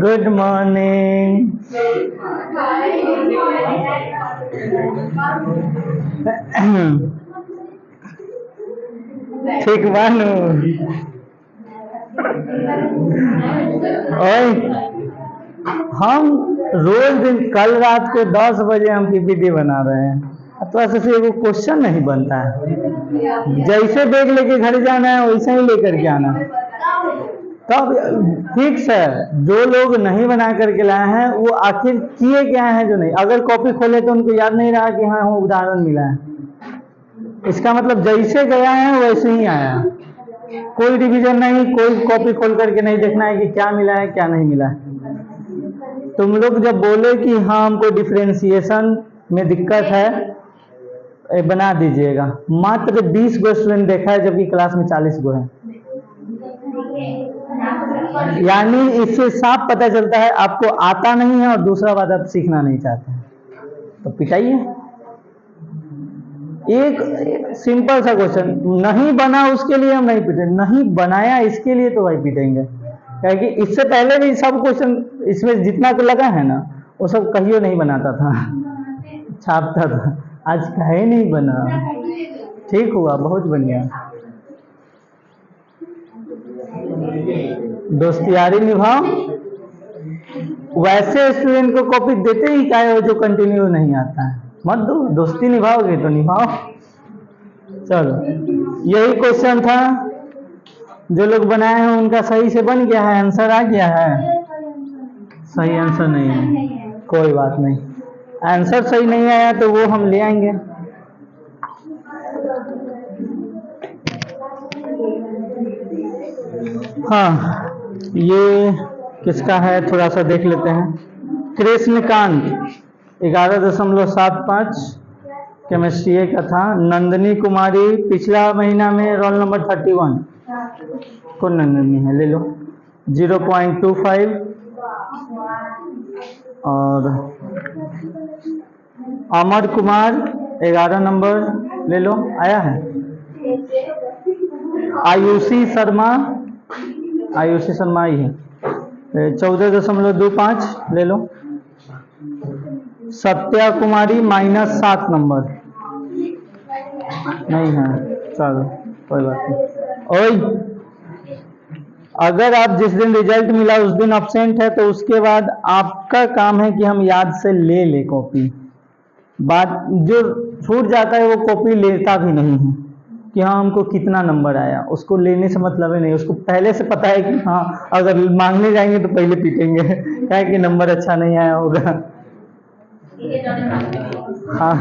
Good morning. ठीक बानू। ओए हम रोज दिन कल रात को 10 बजे हम पीपीटी बना रहे हैं, तो ऐसे से वो क्वेश्चन नहीं बनता है। जैसे बैग लेके घर जाना है वैसे ही लेकर के आना। तब ठीक सर, जो लोग नहीं बना करके लाए हैं वो आखिर किए क्या है जो नहीं। अगर कॉपी खोले तो उनको याद नहीं रहा कि हाँ हाँ उदाहरण मिला है। इसका मतलब जैसे गया है वैसे ही आया, कोई रिवीजन नहीं, कोई कॉपी खोल करके नहीं देखना है कि क्या मिला है क्या नहीं मिला है। तुम लोग जब बोले कि हाँ हमको डिफरेंशिएशन में दिक्कत है, बना दीजिएगा। मात्र 20 गो स्टूडेंट देखा है जबकि क्लास में 40 गो है। यानी इससे साफ पता चलता है आपको आता नहीं है, और दूसरा बात आप सीखना नहीं चाहते हैं, तो पिटाइए। एक सिंपल सा क्वेश्चन नहीं बना उसके लिए हम नहीं पीटेंगे, नहीं बनाया इसके लिए तो भाई पीटेंगे। क्योंकि इससे पहले भी सब क्वेश्चन इसमें जितना तो लगा है ना वो सब कहियो नहीं बनाता था, छापता था। आज कहे नहीं बना, ठीक हुआ, बहुत बढ़िया। दोस्तियारी निभाओ। वैसे स्टूडेंट को कॉपी देते ही क्या है जो कंटिन्यू नहीं आता है, मत दो। दोस्ती निभाओगे तो निभाओ। चलो यही क्वेश्चन था, जो लोग बनाए हैं उनका सही से बन गया है, आंसर आ गया है। सही आंसर नहीं है, कोई बात नहीं। आंसर सही नहीं आया तो वो हम ले आएंगे। हाँ, ये किसका है थोड़ा सा देख लेते हैं। कृष्णकांत 11.75 केमिस्ट्री का था। नंदनी कुमारी पिछला महीना में रोल नंबर 31, कौन नंदनी है ले लो, 0.25। और अमर कुमार 11 नंबर ले लो, आया है। आयुषी शर्मा आई है 14.25 ले लो। सत्या कुमारी -7 नंबर नहीं है, चलो कोई बात नहीं। ओए अगर आप जिस दिन रिजल्ट मिला उस दिन अब्सेंट है तो उसके बाद आपका काम है कि हम याद से ले ले कॉपी। बात जो छूट जाता है वो कॉपी लेता भी नहीं है कि हाँ हमको कितना नंबर आया, उसको लेने से मतलब ही नहीं। उसको पहले से पता है कि हाँ अगर मांगने जाएंगे तो पहले पीटेंगे, क्या कि नंबर अच्छा नहीं आया होगा। हाँ,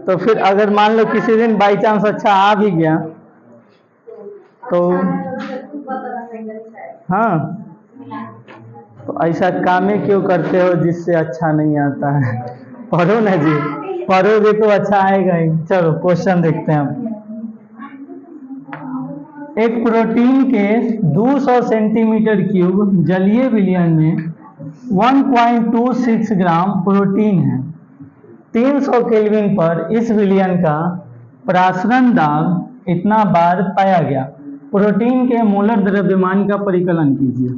तो फिर अगर मान लो किसी दिन बाई चांस अच्छा आ भी गया तो हाँ, तो ऐसा कामें क्यों करते हो जिससे अच्छा नहीं आता है। पढ़ो ना जी, पढ़ोगे तो अच्छा आएगा ही। चलो क्वेश्चन देखते हैं हम। एक प्रोटीन के 200 सेंटीमीटर क्यूब जलीय विलयन में 1.26 ग्राम प्रोटीन है। 300 केल्विन पर इस विलयन का प्रासरण दाब इतना बार पाया गया। प्रोटीन के मोलर द्रव्यमान का परिकलन कीजिए।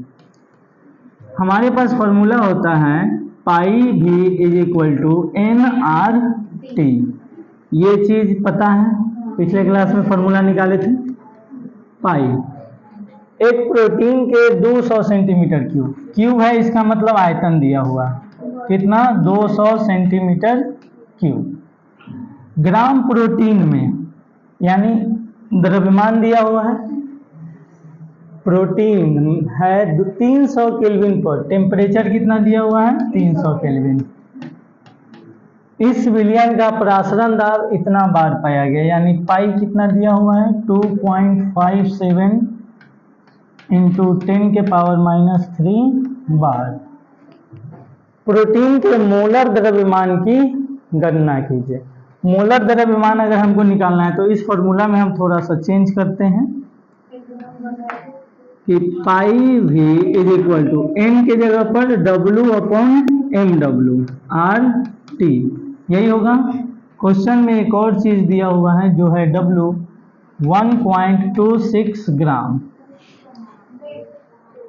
हमारे पास फॉर्मूला होता है पाई भी = NRT। ये चीज पता है, पिछले क्लास में फॉर्मूला निकाले थे। पाई एक प्रोटीन के 200 सेंटीमीटर क्यूब है, इसका मतलब आयतन दिया हुआ कितना 200 सेंटीमीटर क्यूब। ग्राम प्रोटीन में यानी द्रव्यमान दिया हुआ है। प्रोटीन है 300 केल्विन पर, टेम्परेचर कितना दिया हुआ है 300 केल्विन। इस विलयन का प्रासरण दाब इतना बार पाया गया, यानी पाई कितना दिया हुआ है 2.57 × 10⁻³ बार। प्रोटीन के मोलर द्रव्यमान की गणना कीजिए। मोलर द्रव्यमान अगर हमको निकालना है तो इस फॉर्मूला में हम थोड़ा सा चेंज करते हैं कि पाई भी N के जगह पर W/mW RT, यही होगा। क्वेश्चन में एक और चीज दिया हुआ है जो है W, 1.26 ग्राम।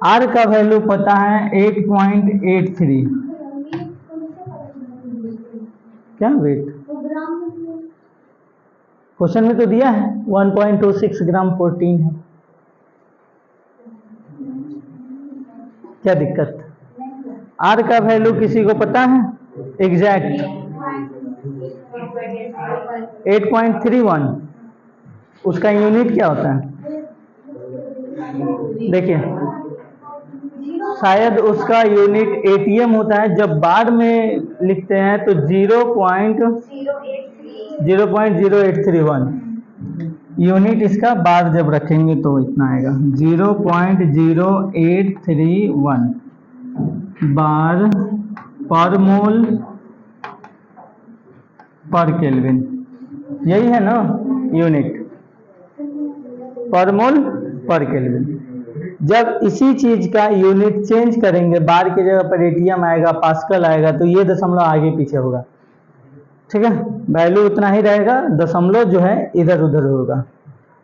आर का वैल्यू पता है 8.83। क्या वेट क्वेश्चन में तो दिया है 1.26 ग्राम प्रोटीन है। क्या दिक्कत? आर का वैल्यू किसी को पता है एग्जैक्ट? 8.31। उसका यूनिट क्या होता है? देखिए शायद उसका यूनिट एटीएम होता है। जब बार में लिखते हैं तो 0.0831 यूनिट इसका। बार जब रखेंगे तो इतना आएगा 0.0831 बार पर मोल पर केल्विन। यही है ना यूनिट, पर मोल पर केल्विन। जब इसी चीज का यूनिट चेंज करेंगे, बार की जगह पर एटीएम आएगा, पास्कल आएगा, तो ये दशमलव आगे पीछे होगा। ठीक है, वैल्यू उतना ही रहेगा, दशमलव जो है इधर उधर होगा।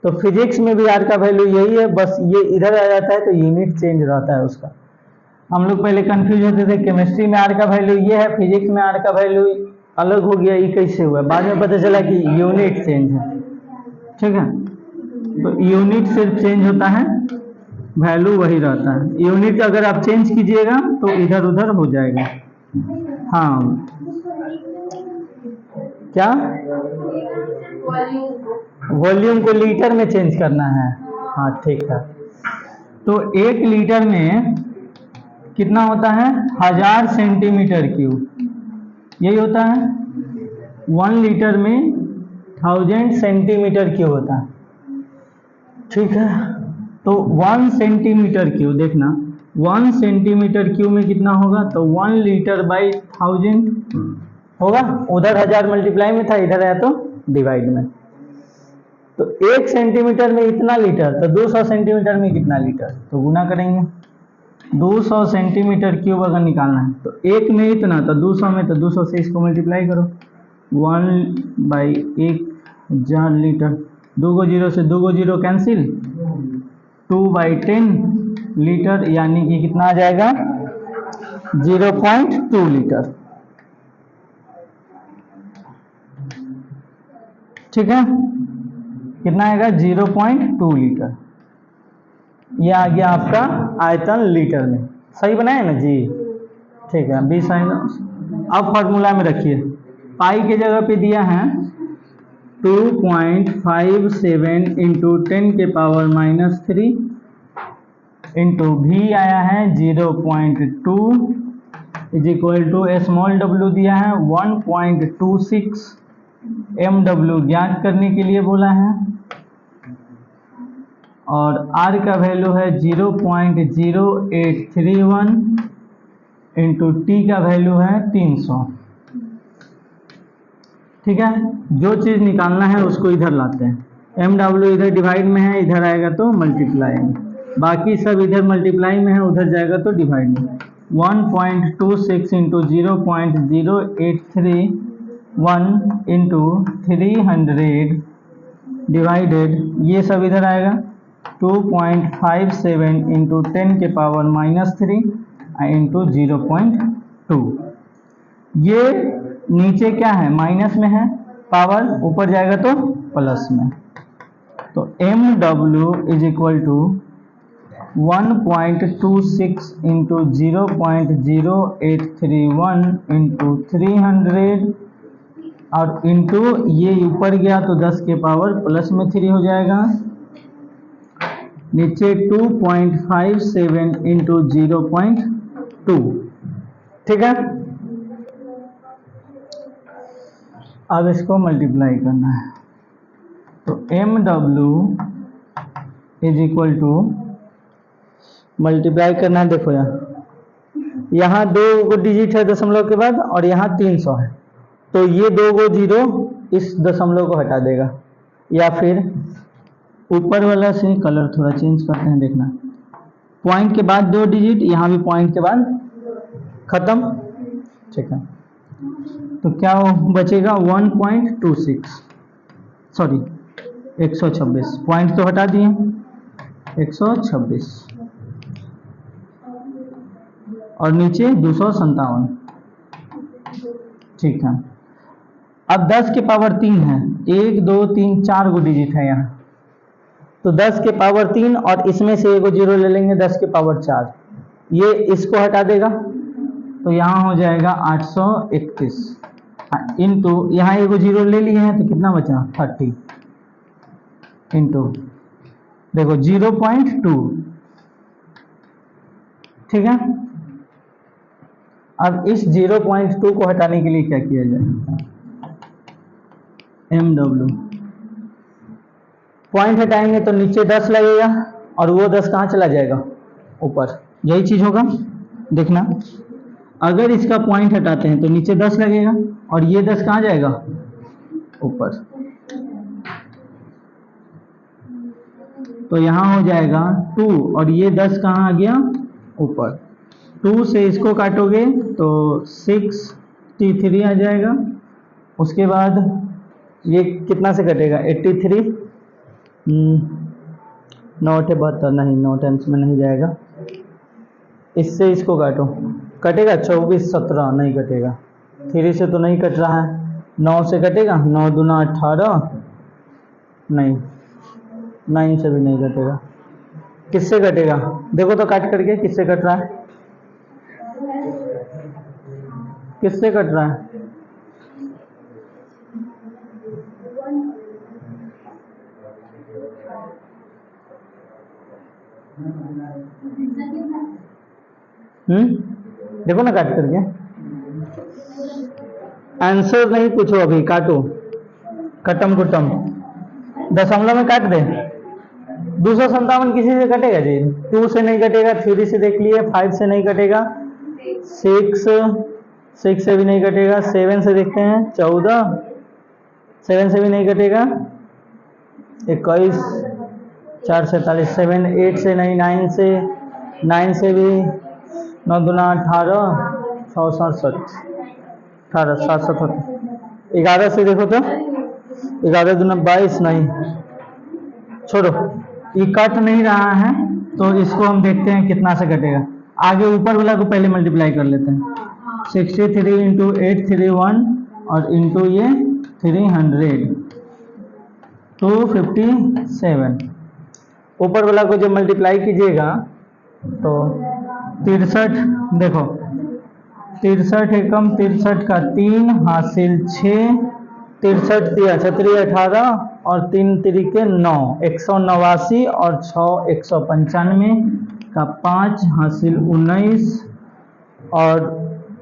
तो फिजिक्स में भी आर का वैल्यू यही है, बस ये इधर आ जाता है तो यूनिट चेंज रहता है उसका। हम लोग पहले कंफ्यूज होते थे, केमिस्ट्री में आर का वैल्यू ये है, फिजिक्स में आर का वैल्यू अलग हो गया, ये कैसे हुआ? बाद में पता चला कि यूनिट चेंज है। ठीक है, तो यूनिट सिर्फ चेंज होता है, वैल्यू वही रहता है। यूनिट अगर आप चेंज कीजिएगा तो इधर उधर हो जाएगा। हाँ क्या? वॉल्यूम को लीटर में चेंज करना है। हाँ ठीक है, तो 1 लीटर में कितना होता है? 1000 सेंटीमीटर क्यूब। यही होता है। 1 लीटर में 1000 सेंटीमीटर क्यूब होता है। ठीक है, तो 1 सेंटीमीटर क्यूब देखना, 1 सेंटीमीटर क्यूब में कितना होगा? तो 1 लीटर बाई 1000 होगा। उधर 1000 मल्टीप्लाई में था, इधर है तो डिवाइड में। तो 1 सेंटीमीटर में इतना लीटर, तो 200 सेंटीमीटर में कितना लीटर? तो गुना करेंगे। 200 सेंटीमीटर क्यूब अगर निकालना है तो 1 में इतना, तो 200 में, तो 200 से इसको मल्टीप्लाई करो। 1/1000 लीटर। 2 को 0 से 2 को 0 कैंसिल, 2/10 लीटर, यानी कि कितना आ जाएगा? 0.2 लीटर। ठीक है, कितना आएगा? 0.2 लीटर। ये आ गया आपका आयतन लीटर में। सही बनाए ना जी? ठीक है, 20 आएगा। अब फॉर्मूला में रखिए, पाई के जगह पे दिया है 2.57 इंटू 10 के पावर -3 इंटू भी आया है 0.2 is equal to small w दिया है 1.26 mw ज्ञात करने के लिए बोला है, और r का वैल्यू है 0.0831 इंटू t का वैल्यू है 300। ठीक है, जो चीज़ निकालना है उसको इधर लाते हैं। mw इधर डिवाइड में है, इधर आएगा तो मल्टीप्लाई में, बाकी सब इधर मल्टीप्लाई में है, उधर जाएगा तो डिवाइड में। 1.26 इंटू 0.0831 इंटू 300 डिवाइडेड, ये सब इधर आएगा 2.57 इंटू 10 के पावर -3 इंटू 0.2। ये नीचे क्या है? माइनस में है, पावर ऊपर जाएगा तो प्लस में। तो mw is equal to 1.26 into 0.0831 into 300 और इंटू ये ऊपर गया तो 10 के पावर प्लस में 3 हो जाएगा, नीचे 2.57 इंटू 0.2। ठीक है, अब इसको मल्टीप्लाई करना है, तो mw is equal to, multiply करना है। देखो यहाँ 2 डिजिट है दशमलव के बाद, और यहाँ 300 है, तो ये 2 को 0 इस दशमलव को हटा देगा, या फिर ऊपर वाला से कलर थोड़ा चेंज करते हैं। देखना, पॉइंट के बाद 2 डिजिट, यहाँ भी पॉइंट के बाद खत्म। ठीक है, तो क्या बचेगा? 1.26, सॉरी 126 पॉइंट तो हटा दिए, 126 और नीचे 257। ठीक है, अब 10 के पावर 3 है, 1 2 3 4 गो डिजिट है यहाँ, तो 10 के पावर 3 और इसमें से एगो जीरो ले लेंगे 10 के पावर 4, ये इसको हटा देगा तो यहाँ हो जाएगा 831 इंटू यहाँ एगो जीरो ले लिए हैं तो कितना बचा 30 इंटू देखो 0.2। ठीक है, अब इस 0.2 को हटाने के लिए क्या किया जाए, MW पॉइंट हटाएंगे तो नीचे 10 लगेगा और वो 10 कहाँ चला जाएगा ऊपर, यही चीज होगा। देखना अगर इसका पॉइंट हटाते हैं तो नीचे 10 लगेगा और ये 10 कहाँ जाएगा ऊपर, तो यहाँ हो जाएगा 2 और ये 10 कहाँ आ गया ऊपर। 2 से इसको काटोगे तो 63 आ जाएगा, उसके बाद ये कितना से कटेगा 83, 9 72 नहीं 9 टेंस में नहीं जाएगा, इससे इसको काटो कटेगा 24 17 नहीं कटेगा, 3 से तो नहीं कट रहा है, 9 से कटेगा 9 दूना 18 नहीं, 9 से भी नहीं कटेगा, किससे कटेगा देखो तो काट करके किससे कट रहा है, किससे कट रहा है, देखो ना काट करके, आंसर नहीं पूछो अभी, काटो कटम कुटम, दशमलव में काट दे। 257 किसी से कटेगा जी, 2 से नहीं कटेगा, 3 से देख लिए, 5 से नहीं कटेगा, 6 से भी नहीं कटेगा, 7 से देखते हैं 14, 7 से भी नहीं कटेगा, 21 4 47, 7 8 से नहीं, 9 से भी, 9 दूना 18 6 7 18 7 7 11 से देखो तो 11 दूना 22 नहीं, छोड़ो ये कट नहीं रहा है तो इसको हम देखते हैं कितना से कटेगा, आगे ऊपर वाला को पहले मल्टीप्लाई कर लेते हैं, 63 इंटू 831 और इंटू ये 300 257, ऊपर वाला को जब मल्टीप्लाई कीजिएगा तो 63 देखो 63 एकम 63 का 3 हासिल 6, 63 दिया 6 18 और 3 3 9 189 और 6 195 का 5 हासिल 19 और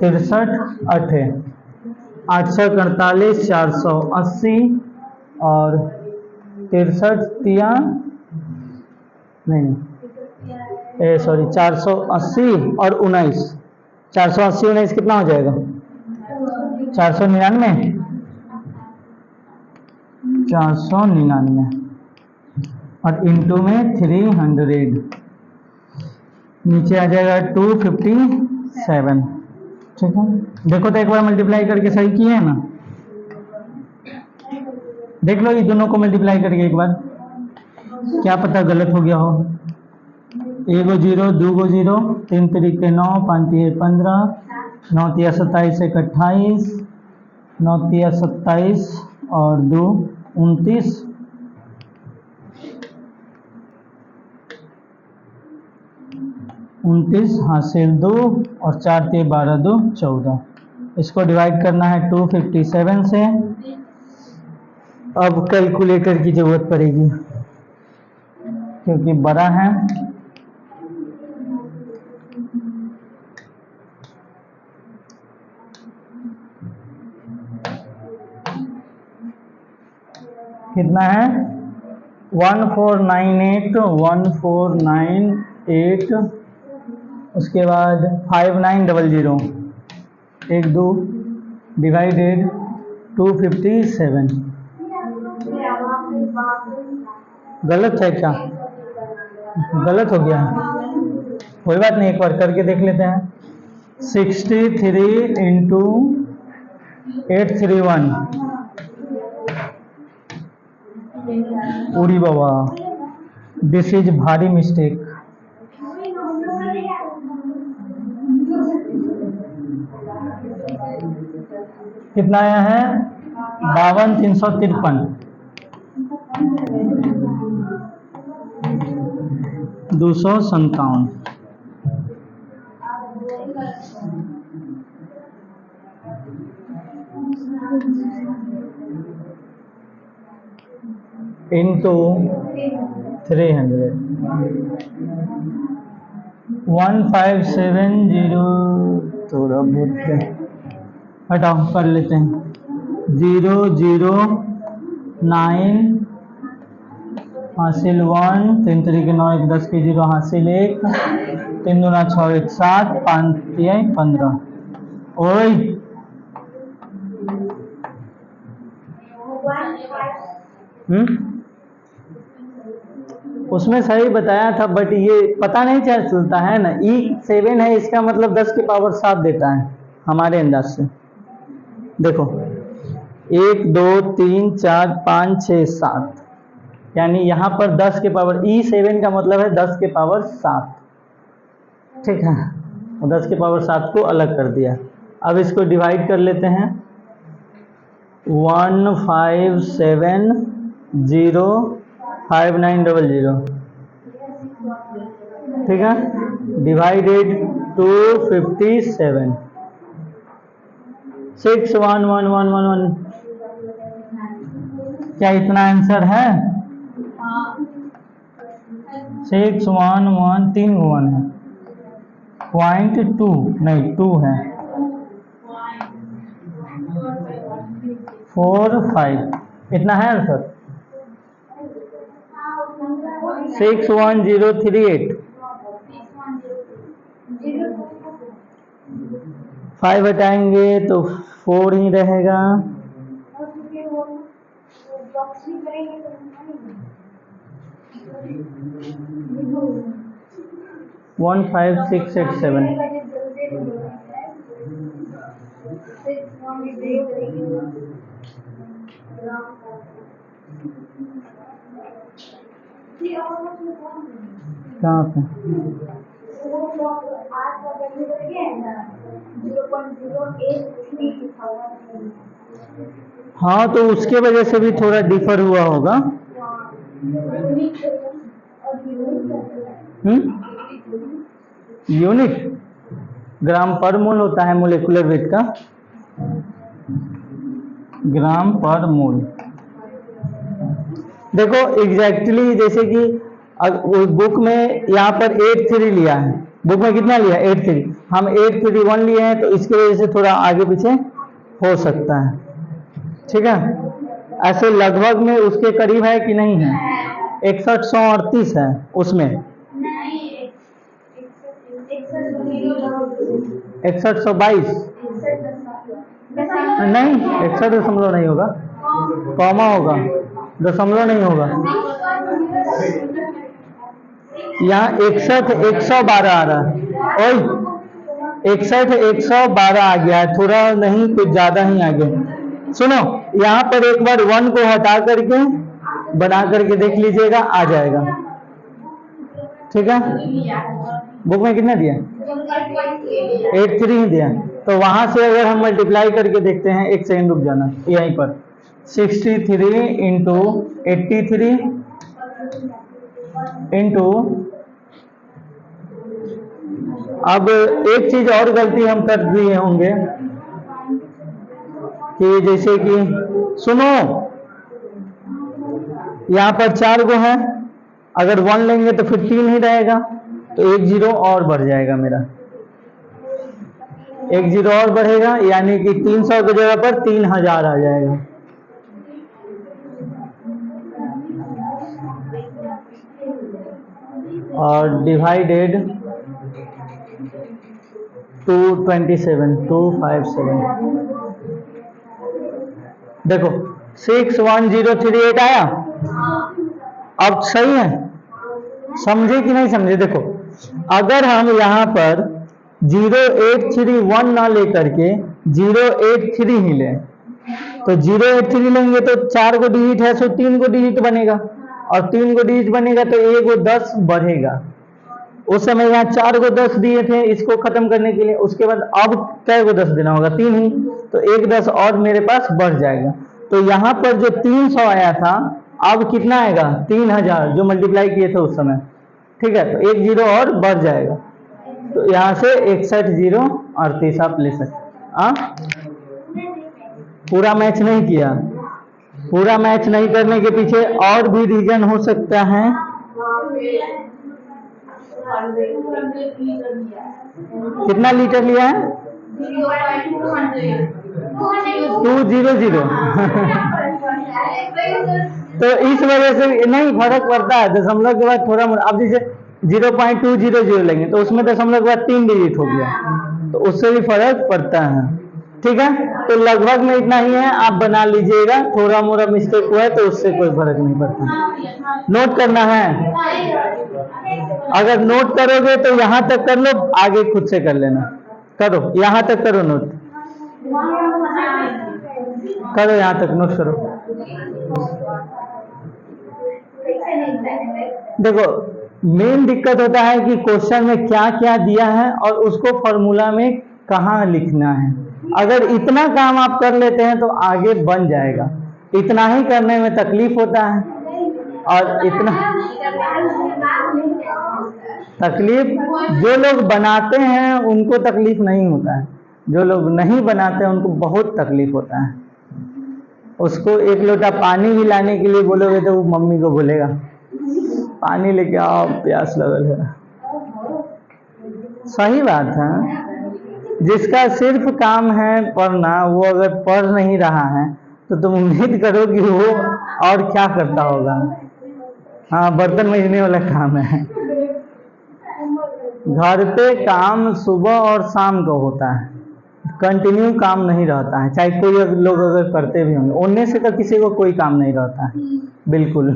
63 8 848 480 और 63 तिया नहीं सॉरी 480 और 19, 480 19 कितना हो जाएगा 499, 499 और इंटू में 300 नीचे आ जाएगा 257। ठीक है, देखो तो एक बार मल्टीप्लाई करके सही किए है ना, देख लो ये दोनों को मल्टीप्लाई करके एक बार, क्या पता गलत हो गया हो, 1 0 2 0 3 3 9 5 3 15 9 3 27 1 28 9 3 27 और 2 29 29 हासिल 2 और 4 3 12 2 14, इसको डिवाइड करना है 257 से। अब कैलकुलेटर की जरूरत पड़ेगी क्योंकि बड़ा है, कितना है 1498 उसके बाद 5900 1 2 डिवाइडेड 257, गलत है क्या, गलत हो गया है, कोई बात नहीं एक बार करके देख लेते हैं। 63 इंटू 831 उड़ी बाबा, दिस इज भारी मिस्टेक। कितना आया है? 52,353, 257। इंटू 300, 1570। थोड़ा बहुत हटाओ, कर लेते हैं। 009 हासिल 1, 3 तरीके 9, 1 10 के 0 हासिल 1, 3 दूना 6, 1 7, 5 3 15। ओए उसमें सही बताया था, बट ये पता नहीं क्या चलता है ना, E7 है, इसका मतलब 10 के पावर 7 देता है हमारे अंदाज से। देखो 1 2 3 4 5 6 7, यानी यहाँ पर 10 के पावर, E7 का मतलब है 10 के पावर 7, ठीक है। और 10 के पावर 7 को अलग कर दिया। अब इसको डिवाइड कर लेते हैं। 15705900, ठीक है, डिवाइडेड 257, 61111। क्या इतना आंसर है? 611, 3 1 है, 0.2 नहीं 2 है, 4 5, इतना है आंसर। 61038, 5 हटाएंगे तो 4 ही रहेगा। 15687। कहाँ पे? हाँ, तो उसके वजह से भी थोड़ा डिफर हुआ होगा। यूनिट ग्राम पर मोल होता है मोलेकुलर वेट का, ग्राम पर मोल। देखो एग्जैक्टली जैसे कि बुक में यहाँ पर 83 लिया है, बुक में कितना लिया? 83, हम 831 लिए हैं, तो इसकी वजह से थोड़ा आगे पीछे हो सकता है, ठीक है। ऐसे लगभग में उसके करीब है कि नहीं है? 6138 है उसमें, 6122 नहीं, 61 दशमलव नहीं होगा, कॉमा होगा, दशमलव नहीं होगा। यहाँ 61 112 आ रहा है, और 61 112 आ गया है, थोड़ा नहीं कुछ ज्यादा ही आ गया। सुनो, यहाँ पर एक बार 1 को हटा करके बना करके देख लीजिएगा, आ जाएगा, ठीक है। बुक में कितना दिया? 83 ही दिया, तो वहां से अगर हम मल्टीप्लाई करके देखते हैं, एक सेकंड रुक जाना यहीं पर, 63 इंटू 83 इंटू, अब एक चीज और गलती हम कर दिए होंगे कि जैसे कि सुनो, यहाँ पर 4 गो है, अगर 1 लेंगे तो फिर 3 ही रहेगा, तो 1 0 और बढ़ जाएगा मेरा, 1 0 और बढ़ेगा, यानी कि 300 की जगह पर 3000 आ जाएगा। और डिवाइडेड 257। देखो 61038 आया। अब सही है, समझे कि नहीं समझे? देखो अगर हम यहाँ पर 0831 ना लेकर के 083 ही लें, तो 083 लेंगे तो 4 को डिजिट है सो 3 को डिजिट बनेगा, और 3 को डिजिट बनेगा तो एक को 10 बढ़ेगा। उस समय यहाँ 4 को 10 दिए थे इसको खत्म करने के लिए, उसके बाद अब कै को 10 देना होगा, 3 ही, तो एक 10 और मेरे पास बढ़ जाएगा। तो यहाँ पर जो 300 आया था अब कितना आएगा, 3000 जो मल्टीप्लाई किए थे उस समय, ठीक है। तो एक जीरो और बढ़ जाएगा, तो यहाँ से 61,038 आप ले सकते। पूरा मैच नहीं किया, पूरा मैच नहीं करने के पीछे और भी रीजन हो सकता है। कितना लीटर लिया है, 200 तो इस वजह से नहीं फर्क पड़ता है, दशमलव के बाद थोड़ा मोड़ा। अब जैसे 0.200 लेंगे तो उसमें दशमलव के बाद 3 डिजिट हो गया, तो उससे भी फर्क पड़ता है, ठीक है। तो लगभग में इतना ही है, आप बना लीजिएगा, थोड़ा मोड़ा मिस्टेक हुआ है तो उससे कोई फर्क नहीं पड़ता। नोट करना है, अगर नोट करोगे तो यहाँ तक कर लो, आगे खुद से कर लेना। करो यहाँ तक करो, नोट करो, यहाँ तक नोट करो। देखो मेन दिक्कत होता है कि क्वेश्चन में क्या क्या दिया है और उसको फॉर्मूला में कहाँ लिखना है। अगर इतना काम आप कर लेते हैं तो आगे बन जाएगा, इतना ही करने में तकलीफ होता है, और इतना तकलीफ जो लोग बनाते हैं उनको तकलीफ नहीं होता है, जो लोग नहीं बनाते हैं उनको बहुत तकलीफ होता है। उसको एक लोटा पानी भी लाने के लिए बोलोगे तो वो मम्मी को बोलेगा पानी लेके आओ, प्यास लगल है। सही बात है, जिसका सिर्फ काम है पढ़ना, वो अगर पढ़ नहीं रहा है तो तुम उम्मीद करो कि वो और क्या करता होगा। हाँ, बर्तन मजने वाला काम है। घर पे काम सुबह और शाम को होता है, कंटिन्यू काम नहीं रहता है, चाहे कोई लोग अगर करते भी होंगे, उनमें से तो किसी को कोई काम नहीं रहता है बिल्कुल।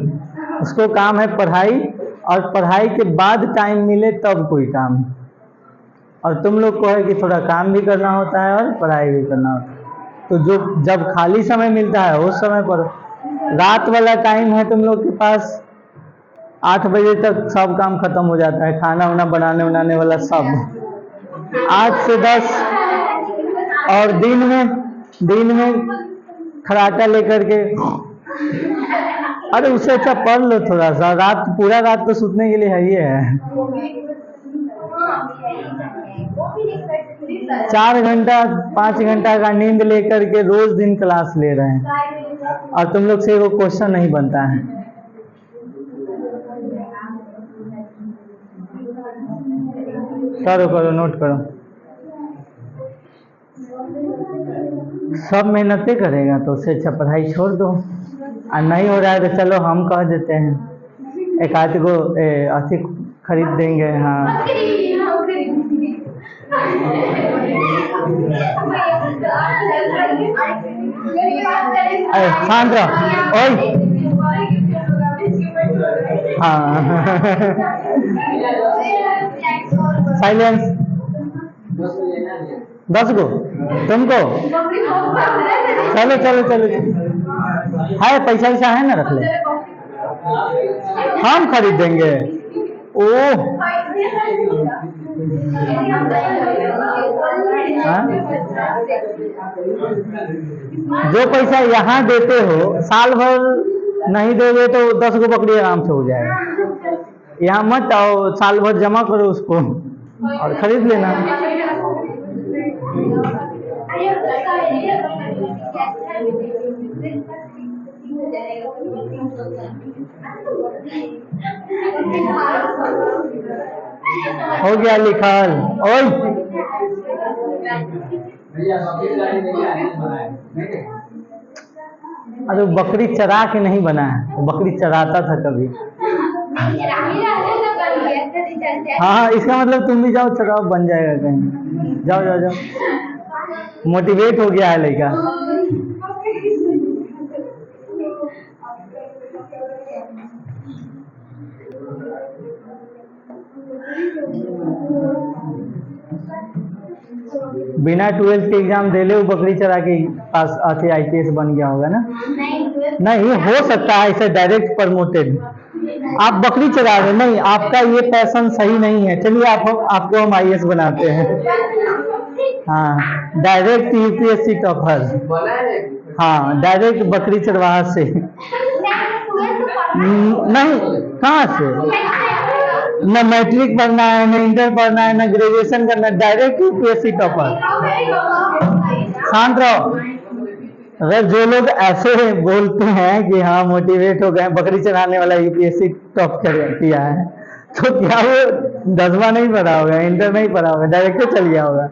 उसको काम है पढ़ाई, और पढ़ाई के बाद टाइम मिले तब कोई काम। और तुम लोग को है कि थोड़ा काम भी करना होता है और पढ़ाई भी करना होता है, तो जो जब खाली समय मिलता है उस समय पर, रात वाला टाइम है तुम लोग के पास, 8 बजे तक सब काम खत्म हो जाता है, खाना वाना बनाने वाला सब 8 से 10, और दिन में खराटा लेकर के, अरे उससे अच्छा पढ़ लो थोड़ा सा, रात पूरा रात तो सूतने के लिए है ही है। 4 घंटा 5 घंटा का नींद लेकर के रोज दिन क्लास ले रहे हैं, और तुम लोग से वो क्वेश्चन नहीं बनता है। करो करो, नोट करो, सब मेहनत करेगा तो उससे अच्छा पढ़ाई छोड़ दो, और नहीं हो रहा है तो चलो हम कह देते हैं, एक आध को अथी खरीद देंगे। हाँ अरे शांत रहो, ओए हाँ साइलेंस। 10 को तुमको, चलो चलो चलो, है पैसा वैसा है ना, रख ले, हम खरीद देंगे। ओह जो पैसा यहाँ देते हो साल भर नहीं दोगे तो 10 को बकरी आराम से हो जाएगा। यहाँ मत आओ, साल भर जमा करो उसको और खरीद लेना। हो गया लिखल। ओए अरे बकरी चरा के नहीं बना है, बकरी चराता था कभी। हाँ इसका मतलब तुम भी जाओ चराओ, बन जाएगा कहीं, जाओ जाओ जाओ, मोटिवेट हो गया है लड़का। बिना 12th के एग्जाम दे ले वो बकरी चरा के पास आते IPS बन गया होगा ना? नहीं हो सकता है ऐसे डायरेक्ट प्रमोटेड। आप बकरी चरा रहे, नहीं आपका ये पैशन सही नहीं है। चलिए आपको हम IAS बनाते हैं। हाँ डायरेक्ट UPSC टॉपर। हाँ डायरेक्ट बकरी चरवाहा से। नहीं कहाँ से? न मैट्रिक पढ़ना है, न इंटर पढ़ना है, न ग्रेजुएशन करना है, डायरेक्ट UPSC टॉपर। शांत रहो। अगर जो लोग ऐसे बोलते हैं कि हाँ मोटिवेट हो गए, बकरी चराने वाला UPSC टॉप किया है, तो क्या वो 10वां नहीं पढ़ा होगा, इंटर नहीं पढ़ा होगा, डायरेक्ट चल गया होगा?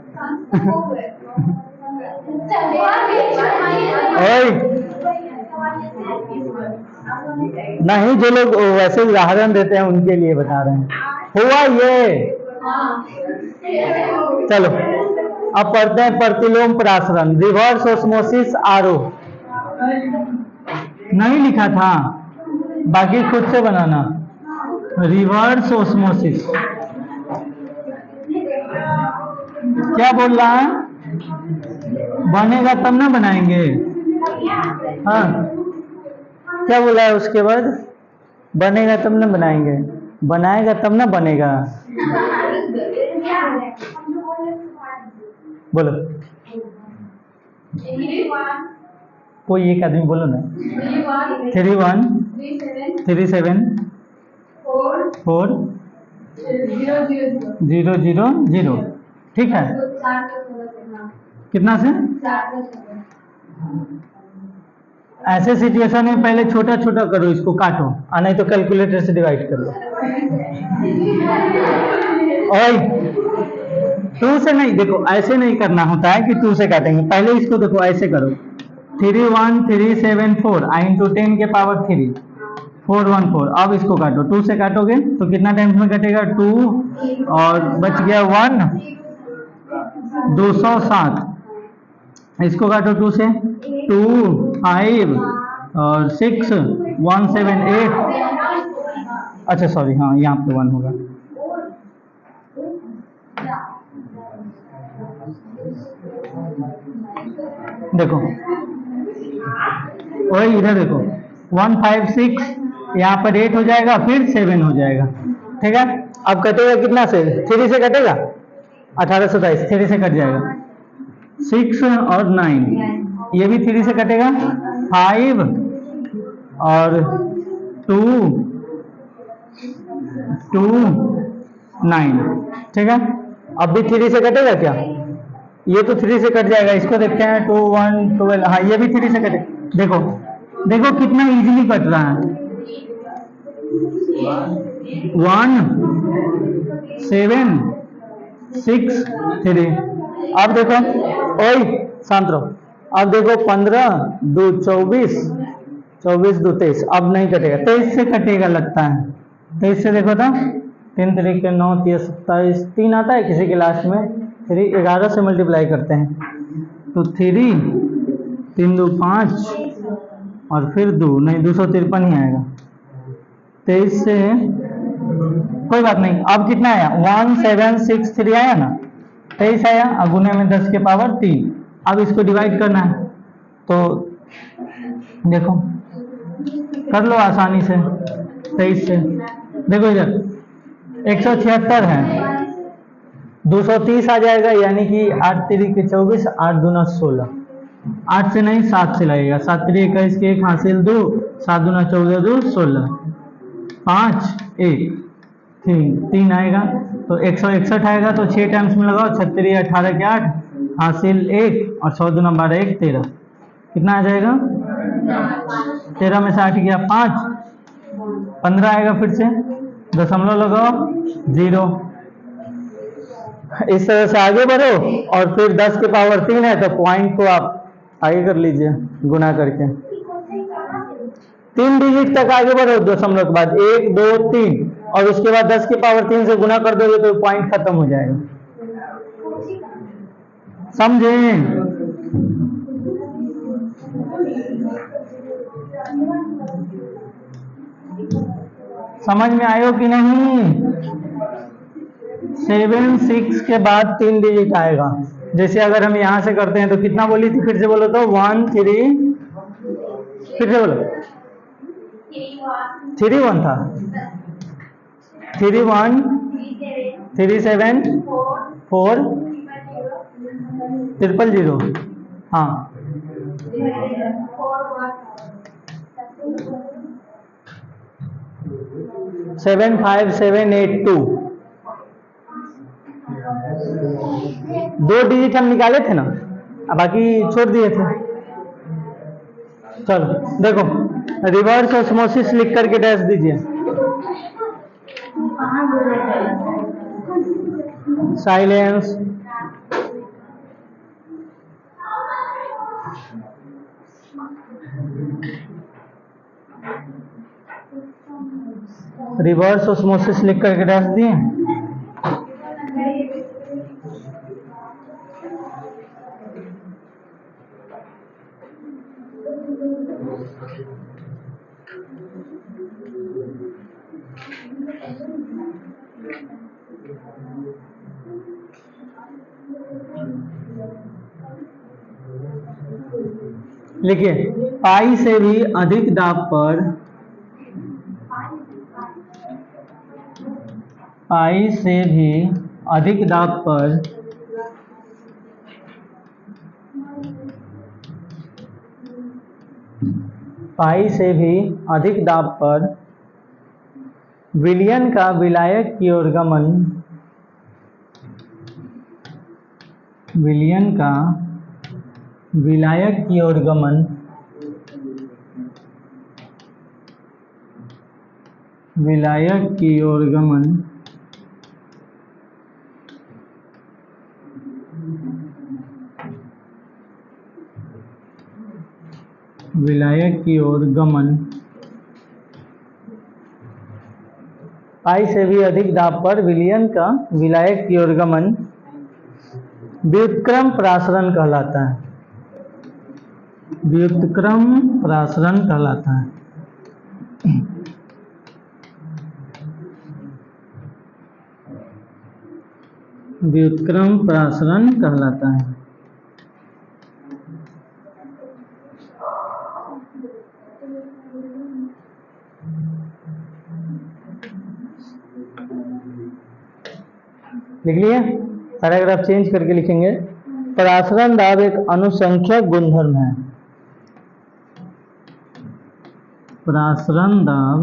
नहीं, जो लोग वैसे उदाहरण देते हैं उनके लिए बता रहे हैं। हुआ ये। चलो अब पढ़ते हैं प्रतिलोम परासरण, रिवर्स ऑस्मोसिस RO। नहीं लिखा था, बाकी खुद से बनाना। रिवर्स ऑस्मोसिस क्या बोल रहा है? बनेगा तब ना बनाएंगे। हाँ क्या बोला है उसके बाद? बनेगा तब ना बनाएंगे, बनाएगा तब ना बनेगा। बोलो कोई एक आदमी बोलो ना। 3 1 3 7 4 0 0 0। ठीक है, कितना से? ऐसे सिचुएशन में पहले छोटा छोटा करो, इसको काटो, और नहीं तो कैलकुलेटर से डिवाइड कर लो। और 2 से नहीं, देखो ऐसे नहीं करना होता है कि 2 से काटेंगे, पहले इसको देखो ऐसे करो। 3 1 3 7 4 I into 10 के पावर 3 4 1 4। अब इसको काटो, 2 से काटोगे तो कितना टाइम्स में कटेगा? 2 और बच गया 1, 207। इसको काटो 2 से, 2 5 और 6 1 7 8। अच्छा सॉरी, हाँ यहाँ पे 1 होगा। देखो वही इधर देखो, 1 5 6 यहाँ पर 8 हो जाएगा, फिर 7 हो जाएगा। ठीक है, अब कटेगा कितना से? 3 से कटेगा 1827, 3 से कट जाएगा। 6 और 9 ये भी 3 से कटेगा। 5 और 2 2 9। ठीक है, अब भी 3 से कटेगा क्या? ये तो 3 से कट जाएगा। इसको देखते हैं 2 1 12। हाँ ये भी 3 से कटेगा। देखो देखो कितना इजीली कट रहा है। 1 7 6 3। अब देखो, ओए शांत रहो। अब देखो 15 2 24 24 2 23। अब नहीं कटेगा, 23 से कटेगा लगता है। 23 से देखो तो 3 3 के 9 30 27 3 आता है किसी के लास्ट में। 3 11 से मल्टीप्लाई करते हैं तो 3 3 2 5 और फिर 2 नहीं 253 ही आएगा। 23 से कोई बात नहीं। अब कितना आया? 1 7 6 3 आया ना, 23 आया। अब गुने में 10 के पावर 3। अब इसको डिवाइड करना है तो देखो कर लो आसानी से। 23 से देखो इधर 176 है, 230 आ जाएगा, यानी कि 8 3 के 24 8 दूना 16। 8 से नहीं 7 से लगेगा। 7 3 21 के 1 हासिल 2, 7 दूना 14 2 16, 5 1 3 आएगा तो 161 आएगा। तो 6 टाइम्स में लगाओ, 36 18 के 8 हासिल 1 और 100 दूना 12 1 13। कितना आ जाएगा? 13 में से 8 गया 5, 15 आएगा। फिर से दशमलव लगाओ 0। इस तरह से आगे बढ़ो और फिर 10 के पावर 3 है तो पॉइंट को आप आगे कर लीजिए गुना करके। 3 डिजिट तक आगे बढ़ो दशमलव के बाद 1 2 3 और उसके बाद 10 के पावर 3 से गुना कर दोगे तो पॉइंट खत्म हो जाएगा। समझे? समझ में आयो कि नहीं? 7 6 के बाद 3 डिजिट आएगा। जैसे अगर हम यहाँ से करते हैं तो कितना बोली थी, फिर से बोलो तो 1 3, फिर से बोलो 3 1 था, 3 1 3 7 4 0 0 हाँ 7 5 7 8 2 2 डिजिट हम निकाले थे ना, अब बाकी छोड़ दिए थे। चलो देखो, रिवर्स ऑस्मोसिस लिख करके डैश दीजिए। साइलेंस। रिवर्स ऑस्मोसिस लिख करके डैश दिए। लिखिए, पाई से भी अधिक दाब पर, पाई से भी अधिक दाब पर पाई से भी अधिक दाब पर विलयन का विलायक की ओर गमन, विलयन का विलायक की ओर गमन, विलायक की ओर गमन विलायक की ओर गमन पाई से भी अधिक दाब पर विलयन का विलायक की ओर गमन व्युत्क्रम प्रासरण कहलाता है। व्युत्क्रम प्रासरण कहलाता है। व्युत्क्रम प्रासरण कहलाता है। लिख लिए? पैराग्राफ चेंज करके लिखेंगे। प्रासरण दाब एक अनुसंख्यक गुणधर्म है। प्रासरण दाब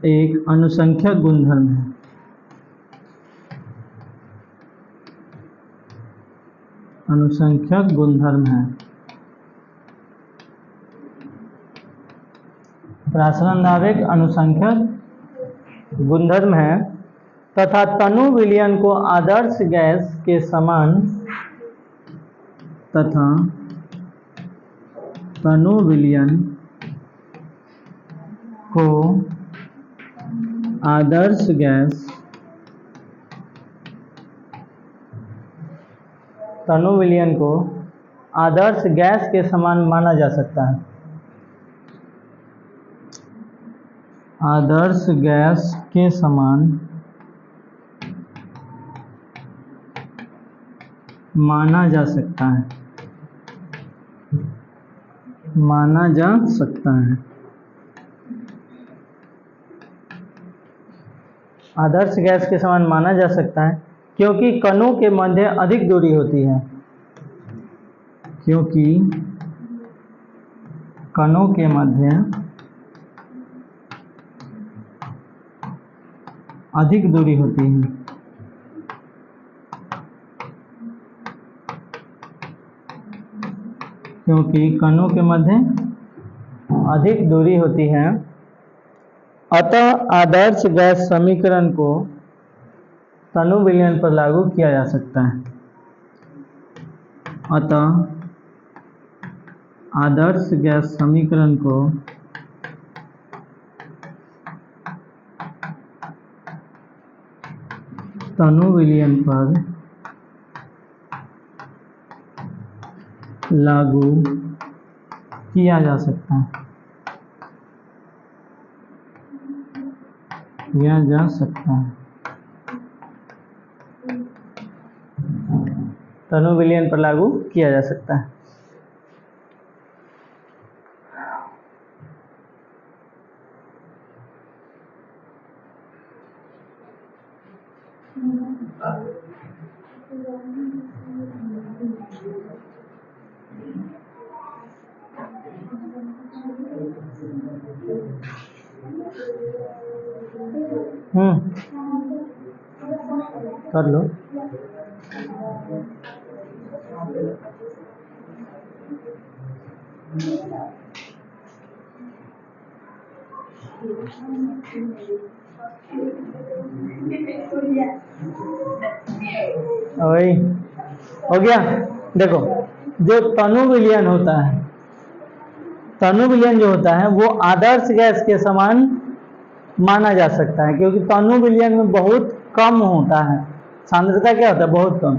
एक अनुसंख्यक गुणधर्म है। अनुसंख्यक गुणधर्म है। प्रासरण दाब एक अनुसंख्यक गुणधर्म है तथा तनु विलयन को आदर्श गैस के समान, तथा तनु विलयन को आदर्श गैस, तनु विलयन को आदर्श गैस के समान माना जा सकता है। आदर्श गैस के समान माना जा सकता है, माना जा सकता है। आदर्श गैस के समान माना जा सकता है क्योंकि कणों के मध्य अधिक दूरी होती है। क्योंकि कणों के मध्य अधिक दूरी होती है। क्योंकि कणों के मध्य अधिक दूरी होती है, अतः आदर्श गैस समीकरण को तनु विलयन पर लागू किया जा सकता है। अतः आदर्श गैस समीकरण को तनु विलयन पर लागू किया जा सकता है। किया जा सकता है। टर्नो विलियन पर लागू किया जा सकता है। कर लो। वही हो गया। देखो, जो तनु विलयन होता है, तनु विलयन जो होता है वो आदर्श गैस के समान माना जा सकता है, क्योंकि तनु विलयन में बहुत कम होता है, सांद्रता क्या होता है, बहुत कम,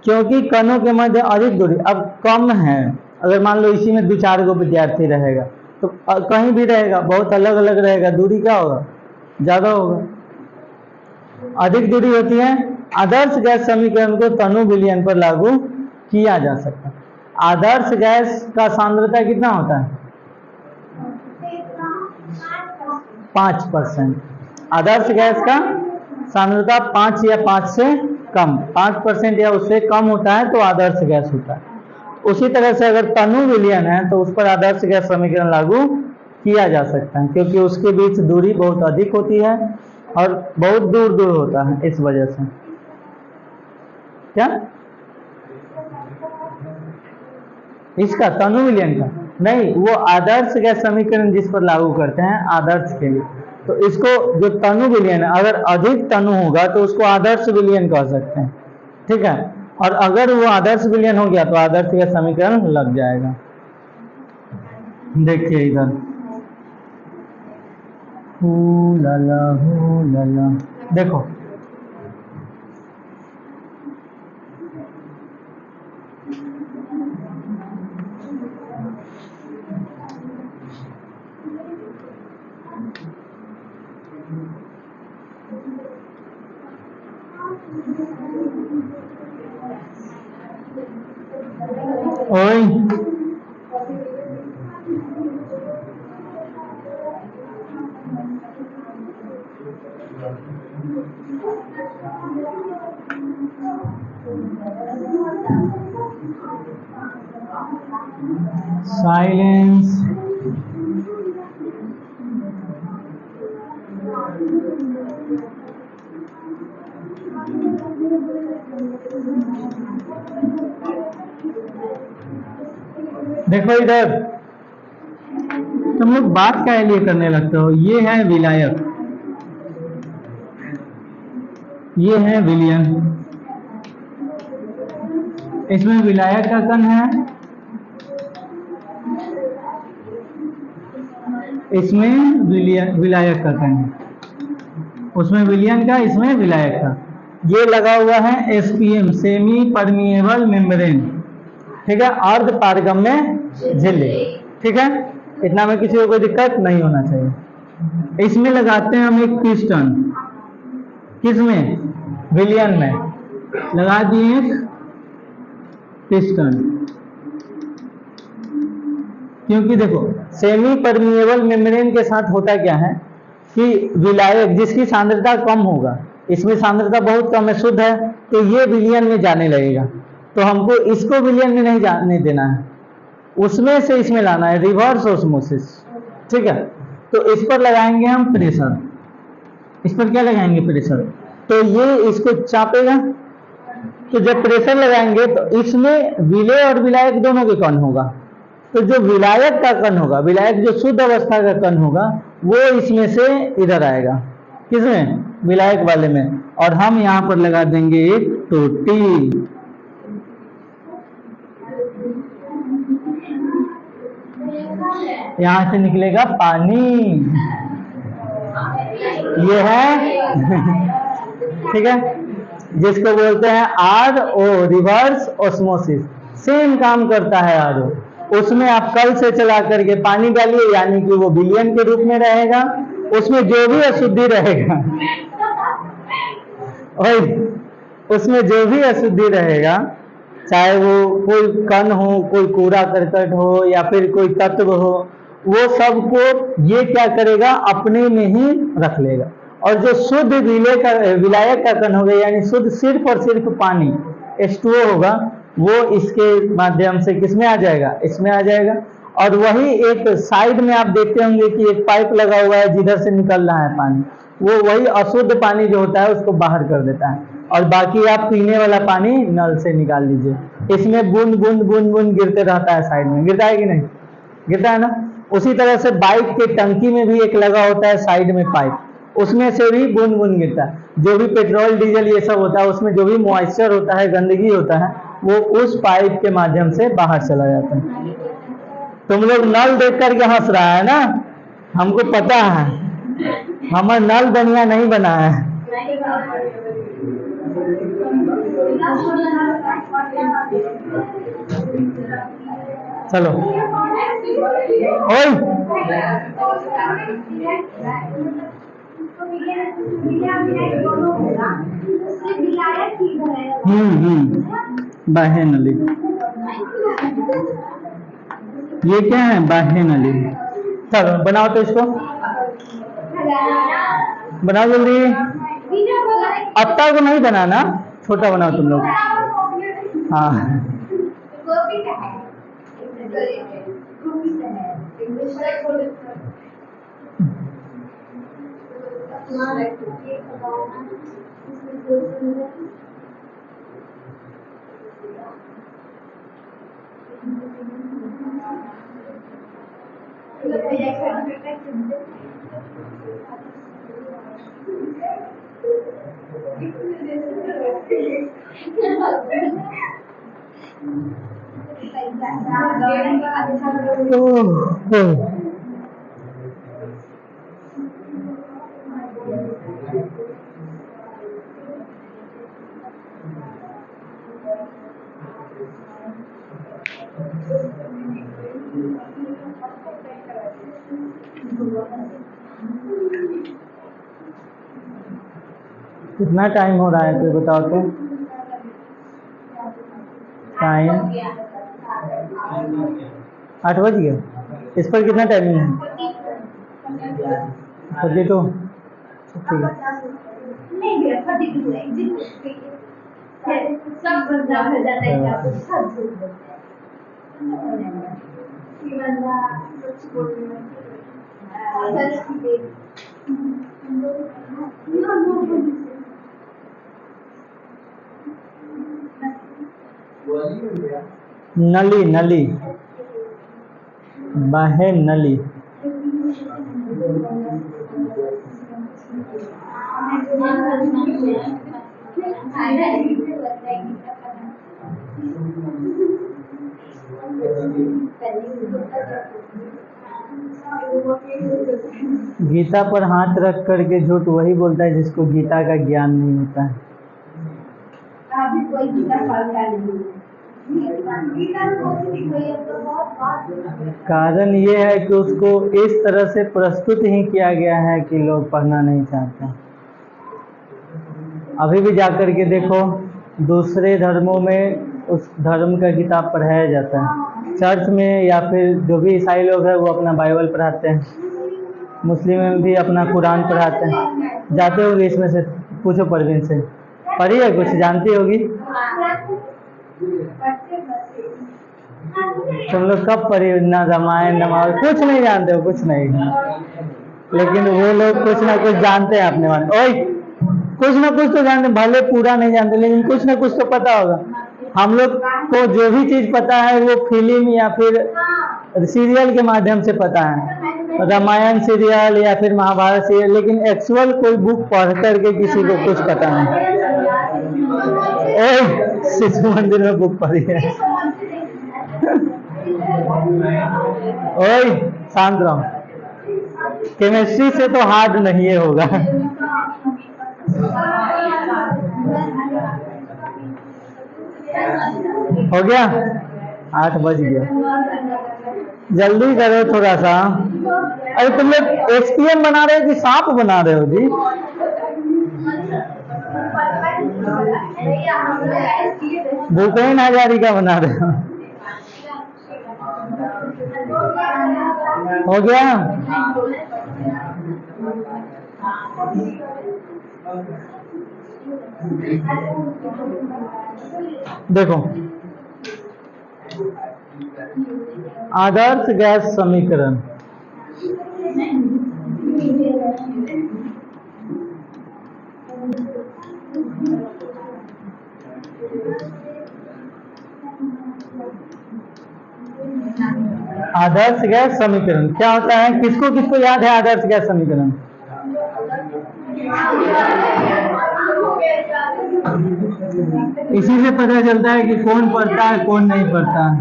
क्योंकि कणों के मध्य अधिक दूरी अब कम है। अगर मान लो इसी में 2-4 गो विद्यार्थी रहेगा तो कहीं भी रहेगा, बहुत अलग अलग रहेगा, दूरी क्या होगा, ज्यादा होगा, अधिक दूरी होती है। आदर्श गैस समीकरण को तनु विलयन पर लागू किया जा सकता है। आदर्श गैस का सांद्रता कितना होता है, 5%। आदर्श गैस का सांद्रता 5 या 5 से कम, 5% या उससे कम होता है तो आदर्श गैस होता है। उसी तरह से अगर तनु विलयन है तो उस पर आदर्श गैस समीकरण लागू किया जा सकता है, क्योंकि उसके बीच दूरी बहुत अधिक होती है और बहुत दूर दूर होता है, इस वजह से। क्या इसका तनु विलयन का नहीं, वो आदर्श गैस समीकरण जिस पर लागू करते हैं आदर्श के लिए, तो इसको जो तनु विलयन है, अगर अधिक तनु होगा तो उसको आदर्श विलयन कह सकते हैं, ठीक है। और अगर वो आदर्श विलयन हो गया तो आदर्श गैस समीकरण लग जाएगा। देखिए इधर, लाला देखो, ओए साइलेंस। देखो इधर, तुम लोग बात क्या लिए करने लगते हो। ये है विलायक, ये है विलयन, इसमें विलायक का कण है, इसमें विलायक का कण है, उसमें विलयन का, इसमें विलायक का। ये लगा हुआ है एसपीएम, सेमी परमिएबल मेम्ब्रेन, ठीक है, अर्ध पारगम्य झिल्ली, ठीक है। इतना में किसी को कोई दिक्कत नहीं होना चाहिए। इसमें लगाते हैं हम एक पिस्टन, किसमें, विलयन में लगा दिए एक पिस्टन, क्योंकि देखो सेमी परमिएबल मेम्ब्रेन के साथ होता क्या है कि विलायक जिसकी सांद्रता कम होगा, इसमें सांद्रता बहुत कम है, शुद्ध है, तो ये विलयन में जाने लगेगा, तो हमको इसको विलयन में नहीं जाने देना है, उसमें से इसमें लाना है, रिवर्स ऑस्मोसिस, ठीक है। तो इस पर लगाएंगे हम प्रेशर, इस पर क्या लगाएंगे, प्रेशर, तो ये इसको चापेगा, तो जब प्रेशर लगाएंगे तो इसमें विलेय और विलायक दोनों के कण होगा, तो जो विलायक का कण होगा, विलायक जो शुद्ध अवस्था का कण होगा, वो इसमें से इधर आएगा, किसमें, विलायक वाले में, और हम यहाँ पर लगा देंगे एक टोटी, यहाँ से निकलेगा पानी, ये है ठीक है, जिसको बोलते हैं आरओ, रिवर्स ऑस्मोसिस। सेम काम करता है आरओ, उसमें आप कल से चला करके पानी डालिए, यानी कि वो विलयन के रूप में रहेगा, उसमें जो भी अशुद्धि रहेगा, और उसमें जो भी अशुद्धि रहेगा, चाहे वो कोई कण हो, कोई कूड़ा करकट हो या फिर कोई तत्व हो, वो सबको ये क्या करेगा, अपने में ही रख लेगा। और जो शुद्ध विलायक का कण होगा, यानी शुद्ध सिर्फ और सिर्फ पानी H2O होगा, वो इसके माध्यम से किसमें आ जाएगा, इसमें आ जाएगा। और वही एक साइड में आप देखते होंगे कि एक पाइप लगा हुआ है जिधर से निकल रहा है पानी, वो वही अशुद्ध पानी जो होता है उसको बाहर कर देता है, और बाकी आप पीने वाला पानी नल से निकाल लीजिए। इसमें बूंद बूंद बूंद बूंद गिरते रहता है, साइड में गिरता है कि नहीं, गिरता है ना। उसी तरह से बाइक के टंकी में भी एक लगा होता है साइड में पाइप, उसमें से भी बूंद बूंद गिरता है। जो भी पेट्रोल डीजल ये सब होता है, उसमें जो भी मॉइस्चर होता है, गंदगी होता है, वो उस पाइप के माध्यम से बाहर चला जाता है। तुम लोग नल देख करके हंस रहा है ना, हमको पता है, हमारा नल बनिया नहीं बना है। चलो ओए, बाह्य नली, ये क्या है, बाह्य नली। चलो बनाओ तो इसको, बनाओ जल्दी। अत्ता को नहीं बनाना, छोटा बनाओ तुम लोग। हाँ कितना टाइम हो रहा है कोई बताओ तो, टाइम 8 बज गया। इस पर कितना टाइमिंग है, 42, ठीक है। नली, नली, बाह्य नली, गीता पर हाथ रख करके झूठ वही बोलता है जिसको गीता का ज्ञान नहीं होता है। कारण ये है कि उसको इस तरह से प्रस्तुत ही किया गया है कि लोग पढ़ना नहीं चाहते। अभी भी जाकर के देखो, दूसरे धर्मों में उस धर्म का किताब पढ़ाया जाता है, चर्च में या फिर जो भी ईसाई लोग हैं वो अपना बाइबल पढ़ाते हैं, मुस्लिम में भी अपना कुरान पढ़ाते हैं। जाते होंगे इसमें से, पूछो परवीन से, पढ़ी है, कुछ जानती होगी। तुम लोग कब पढ़ी ना, रामायण नमाज कुछ नहीं जानते हो, कुछ नहीं, लेकिन वो लोग कुछ ना कुछ जानते हैं अपने मन। ओए, कुछ ना कुछ तो जानते, भले पूरा नहीं जानते लेकिन कुछ ना कुछ तो पता होगा। हम लोग को जो भी चीज पता है वो फिल्म या फिर सीरियल के माध्यम से पता है, रामायण सीरियल या फिर महाभारत सीरियल, लेकिन एक्चुअल कोई बुक पढ़ करके किसी को कुछ पता नहीं। ओए, शिशु मंदिर में बुक पढ़ी है। ओए शांत रहो, केमिस्ट्री से तो हार्ड नहीं है होगा। हो गया, 8 बज गया, जल्दी करो थोड़ा सा। अरे तुम लोग एक्सपीएम बना रहे हो कि सांप बना रहे हो जी? भूपेन हजारिका बना रहे हो? हो गया? देखो, आदर्श गैस समीकरण। आदर्श गैस समीकरण क्या होता है? किसको किसको याद है आदर्श गैस समीकरण? इसी से पता चलता है कि कौन पढ़ता है कौन नहीं पढ़ता है।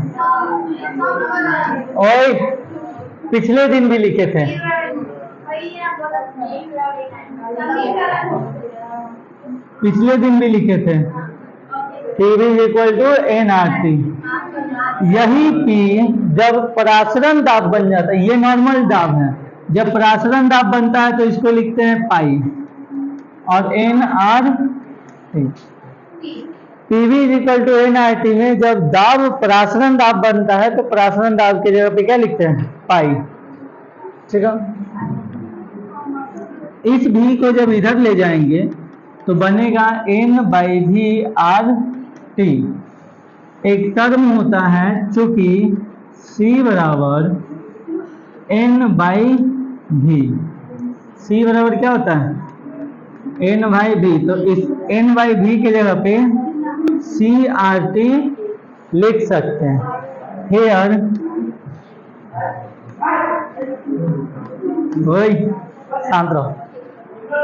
और पिछले दिन भी लिखे थे। पिछले दिन भी लिखे थे PV इक्वल टू NRT। यही P जब परासरण दाब बन जाता है, ये नॉर्मल दाब है, जब परासरण दाब बनता है तो इसको लिखते हैं पाई और NRT। PV equal to NRT में जब दाब परासरण दाब बनता है तो परासरण दाब की जगह पे क्या लिखते हैं? पाई। ठीक है, इस V को जब इधर ले जाएंगे तो बनेगा N/V/RT। एक टर्म होता है चूंकि C बराबर N/V। C बराबर क्या होता है? N/V। तो इस N/V की जगह पे CRT लिख सकते हैं। हेयर वही शांत रहो।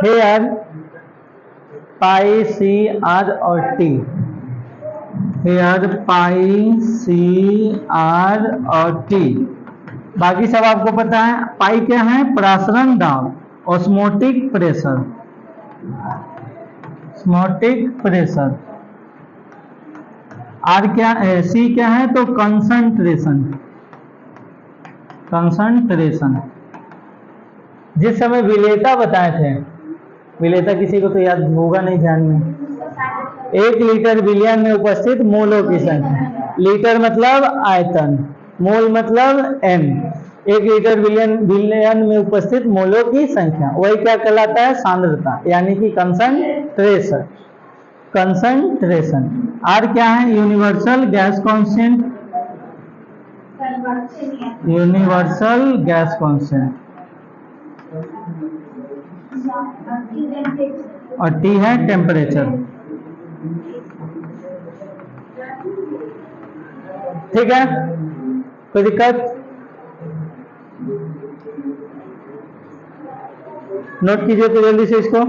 हेयर पाई सी आर और टी। हेयर पाई सी आर और टी। बाकी सब आपको पता है। पाई क्या है? परासरण दाब, osmotic pressure. Osmotic pressure. R क्या है? सी क्या है? तो कंसंट्रेशन। कंसंट्रेशन। जिस समय विलेयता बताए थे, विलेयता किसी को तो याद होगा नहीं ध्यान में। 1 लीटर विलयन में उपस्थित मोलों की संख्या। लीटर मतलब आयतन, मोल मतलब m। 1 लीटर विलयन में उपस्थित मोलों की संख्या, वही क्या कहलाता है? सांद्रता, यानी कि कंसंट्रेशन। कंसंट्रेशन। आर क्या है? Universal gas constant. Universal gas constant. और टी है टेम्परेचर। ठीक है, कोई दिक्कत? नोट कीजिए तो जल्दी से इसको।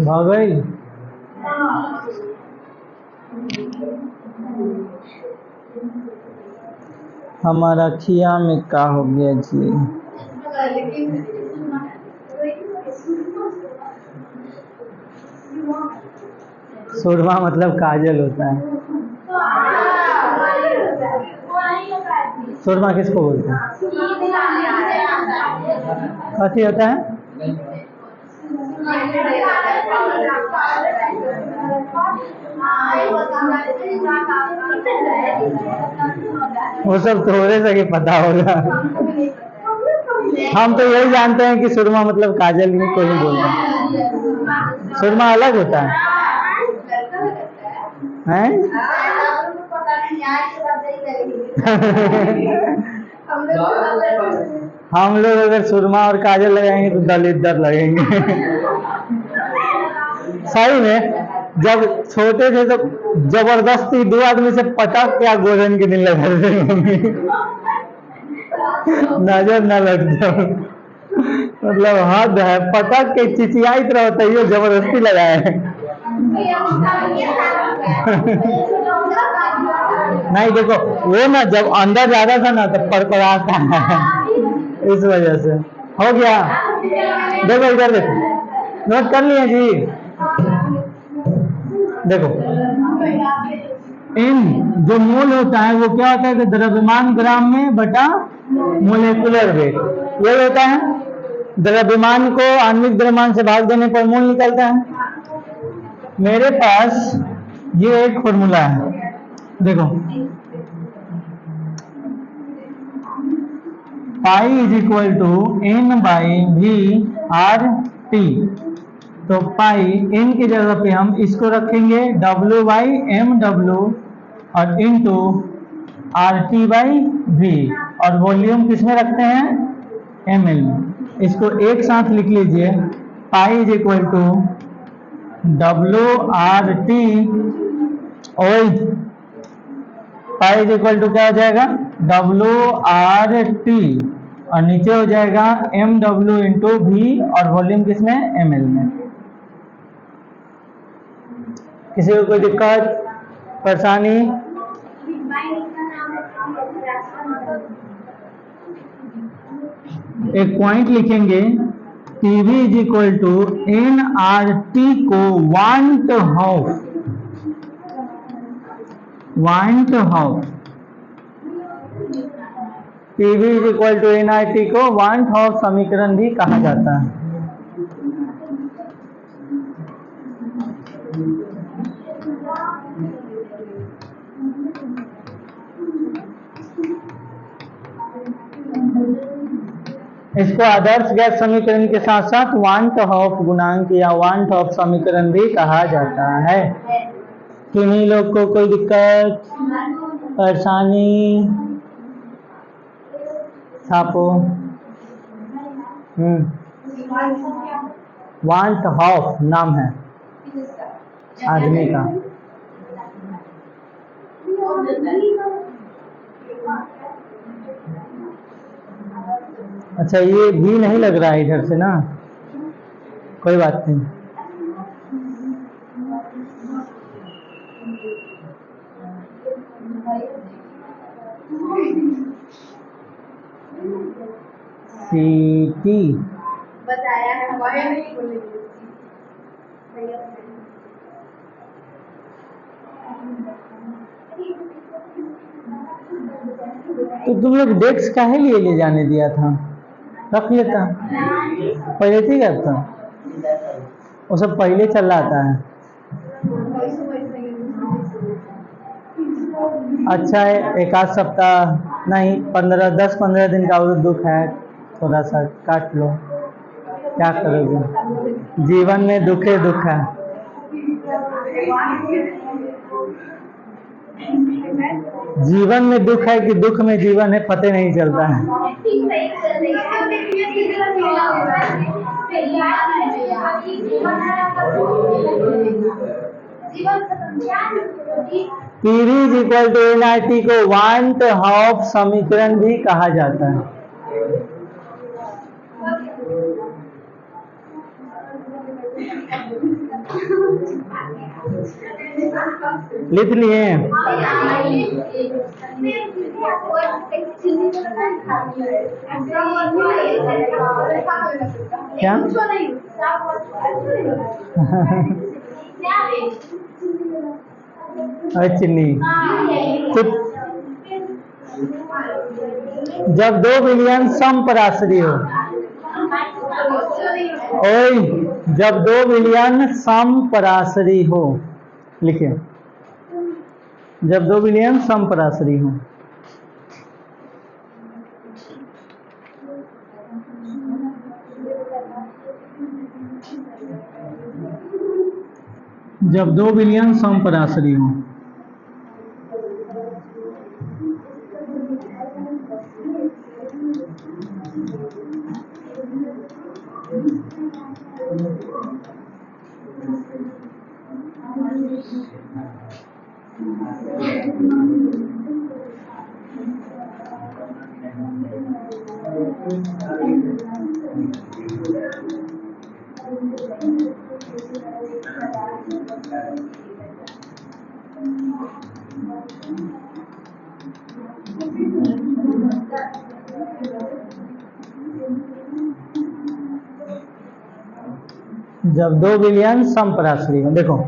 भाग गई। हमारा खिया में का हो गया जी? सुरमा मतलब काजल होता है। सुरमा किसको बोलते हैं? कथी होता है? वो सब थोड़े से पता होगा। हम तो यही जानते हैं कि सुरमा मतलब काजल में कोई नहीं बोलता। सुरमा अलग होता है, हैं? हम लोग अगर सुरमा और काजल लगाएंगे तो दलिद्दर लगेंगे। सही में जब छोटे थे तो जबरदस्ती दो आदमी से पटक क्या गोधन के दिन लगा देते मम्मी, नजर न लग जाओ। मतलब हद है, पटक के चिचियाई तरह होता है, जबरदस्ती लगाया है। नहीं देखो वो ना जब अंदर जाता था ना तो पड़पड़ाता है, इस वजह से हो गया। देखो इधर देखो, नोट कर लिए जी। देखो इन जो मोल होता है वो क्या होता है कि द्रव्यमान ग्राम में बटा मोलेकुलर वेट, यही होता है। द्रव्यमान को आणविक द्रव्यमान से भाग देने पर मोल निकलता है। मेरे पास ये एक फॉर्मूला है, देखो pi is equal to N by V R T. तो पाई एन की जगह पे हम इसको रखेंगे डब्ल्यू बाई एम डब्ल्यू और into R T by V, और वॉल्यूम किस में रखते हैं, एम एल में। इसको एक साथ लिख लीजिए, pi is equal to W R T, और पाई इज इक्वल टू क्या हो जाएगा, डब्ल्यू आर टी, और नीचे हो जाएगा एम डब्ल्यू इंटू वी, और वॉल्यूम किसमें, एम एल में। किसी को कोई दिक्कत परेशानी? एक पॉइंट लिखेंगे, TV is equal to N R T को want half, TV is equal to N R T को वांट हाफ समीकरण भी कहा जाता है। इसको आदर्श गैस समीकरण के साथ साथ वांट हाफ गुणांक या वांट हाफ समीकरण भी कहा जाता है। किन्हीं लोग को कोई दिक्कत परेशानी? छापो। वांट हाफ नाम है आदमी का। अच्छा ये भी नहीं लग रहा है इधर से ना, कोई बात नहीं। सीटी बताया है, तो तुम लोग डेस्क काहे लिए ले जाने दिया था, रख लेता पहले, ठीक है। तो वो सब पहले चल रहा था। अच्छा है, एक आध सप्ताह नहीं, 10-15 दिन का और दुख है, थोड़ा सा काट लो, क्या करोगे, जीवन में दुख है, दुख है। जीवन में दुख है कि दुख में जीवन है, पता नहीं चलता है। PV is equal to N I T को वांट हाफ समीकरण भी कहा जाता है। लिख लिए? क्या? चिन्नी तो जब 2 बिलियन समपराशरी हो, ओए जब 2 बिलियन समपराशरी हो, लिखिए जब 2 बिलियन समपराशरी हो, जब 2 बिलियन समपराशरी हो, जब दो बिलियन समपराश्री हो, देखो